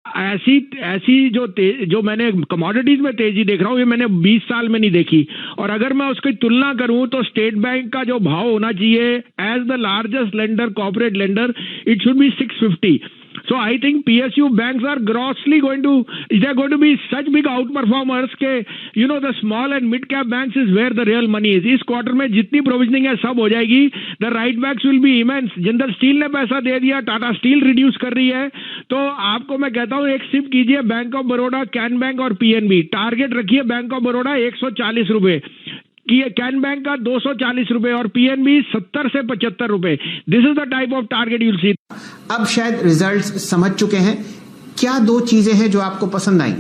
ऐसी ऐसी जो मैंने कमोडिटीज में तेजी देख रहा हूँ, ये मैंने 20 साल में नहीं देखी। और अगर मैं उसकी तुलना करूं तो स्टेट बैंक का जो भाव होना चाहिए as the largest lender, corporate lender, it should be 650. So I think PSU banks are grossly they're going to be such big outperformers के the small and mid cap banks is where the real money is. इस quarter में जितनी provisioning है सब हो जाएगी. The right backs will be immense. Jindal steel ने पैसा दे दिया, टाटा स्टील रिड्यूस कर रही है, तो आपको मैं कहता हूँ एक सिप कीजिए bank of Baroda, can bank और पीएनबी. टारगेट रखिए बैंक ऑफ बड़ौदा 140 रुपए, कैन बैंक का 240 रुपए और पीएनबी 70 से 75 रुपए. This is the type of target you'll see. अब शायद रिजल्ट्स समझ चुके हैं, क्या दो चीजें हैं जो आपको पसंद आई?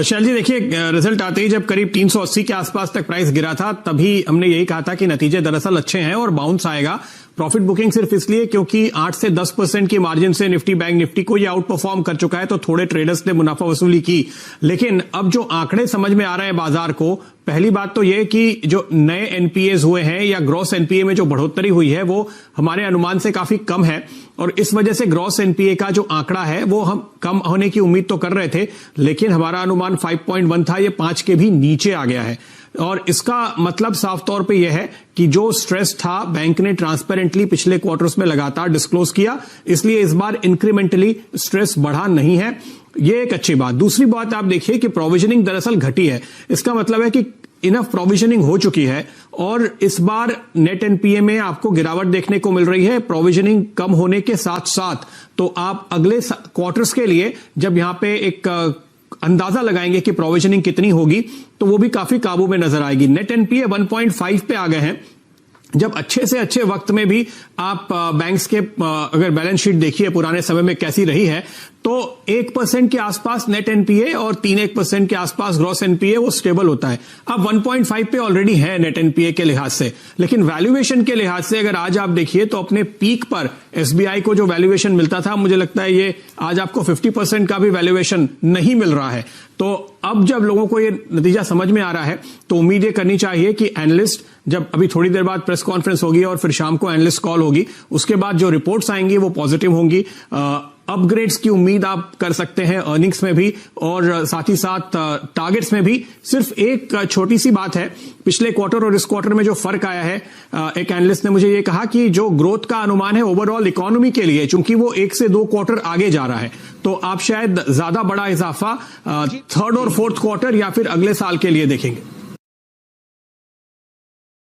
शैल जी देखिए, रिजल्ट आते ही जब करीब 380 के आसपास तक प्राइस गिरा था, तभी हमने यही कहा था कि नतीजे दरअसल अच्छे हैं और बाउंस आएगा. प्रॉफिट बुकिंग सिर्फ इसलिए क्योंकि 8 से 10% की मार्जिन से निफ्टी बैंक निफ्टी को ये आउट परफॉर्म कर चुका है, तो थोड़े ट्रेडर्स ने मुनाफा वसूली की. लेकिन अब जो आंकड़े समझ में आ रहे हैं बाजार को, पहली बात तो यह कि जो नए एनपीएज हुए हैं या ग्रॉस एनपीए में जो बढ़ोतरी हुई है वो हमारे अनुमान से काफी कम है, और इस वजह से ग्रॉस एनपीए का जो आंकड़ा है वो हम कम होने की उम्मीद तो कर रहे थे, लेकिन हमारा अनुमान 5.1 था, ये 5 के भी नीचे आ गया है. और इसका मतलब साफ तौर पे यह है कि जो स्ट्रेस था बैंक ने ट्रांसपेरेंटली पिछले क्वार्टर्स में लगातार डिस्क्लोज किया, इसलिए इस बार इंक्रीमेंटली स्ट्रेस बढ़ा नहीं है. ये एक अच्छी बात. दूसरी बात आप देखिए कि प्रोविजनिंग दरअसल घटी है. इसका मतलब है कि इनफ प्रोविजनिंग हो चुकी है, और इस बार नेट एनपीए में आपको गिरावट देखने को मिल रही है प्रोविजनिंग कम होने के साथ साथ. तो आप अगले क्वार्टर्स के लिए जब यहां पे एक अंदाजा लगाएंगे कि प्रोविजनिंग कितनी होगी, तो वो भी काफी काबू में नजर आएगी. नेट एनपीए 1.5 पे आ गए हैं. जब अच्छे से अच्छे वक्त में भी आप बैंक्स के अगर बैलेंस शीट देखिए पुराने समय में कैसी रही है, तो 1% के आसपास नेट एनपीए और 3-1% के आसपास ग्रॉस एनपीए वो स्टेबल होता है. अब 1.5 पे ऑलरेडी है नेट एनपीए के लिहाज से, लेकिन वैल्यूएशन के लिहाज से अगर आज आप देखिए तो अपने पीक पर एसबीआई को जो वैल्यूएशन मिलता था, मुझे लगता है ये आज आपको 50% का भी वैल्यूएशन नहीं मिल रहा है. तो अब जब लोगों को ये नतीजा समझ में आ रहा है, तो उम्मीद ये करनी चाहिए कि एनालिस्ट, जब अभी थोड़ी देर बाद प्रेस कॉन्फ्रेंस होगी और फिर शाम को एनालिस्ट कॉल होगी, उसके बाद जो रिपोर्ट्स आएंगी वो पॉजिटिव होंगी. अपग्रेड्स की उम्मीद आप कर सकते हैं अर्निंग्स में भी और साथ ही साथ टारगेट्स में भी. सिर्फ एक छोटी सी बात है, पिछले क्वार्टर और इस क्वार्टर में जो फर्क आया है, एक एनालिस्ट ने मुझे ये कहा कि जो ग्रोथ का अनुमान है ओवरऑल इकोनॉमी के लिए, चूंकि वो 1 से 2 क्वार्टर आगे जा रहा है, तो आप शायद ज्यादा बड़ा इजाफा थर्ड और फोर्थ क्वार्टर या फिर अगले साल के लिए देखेंगे.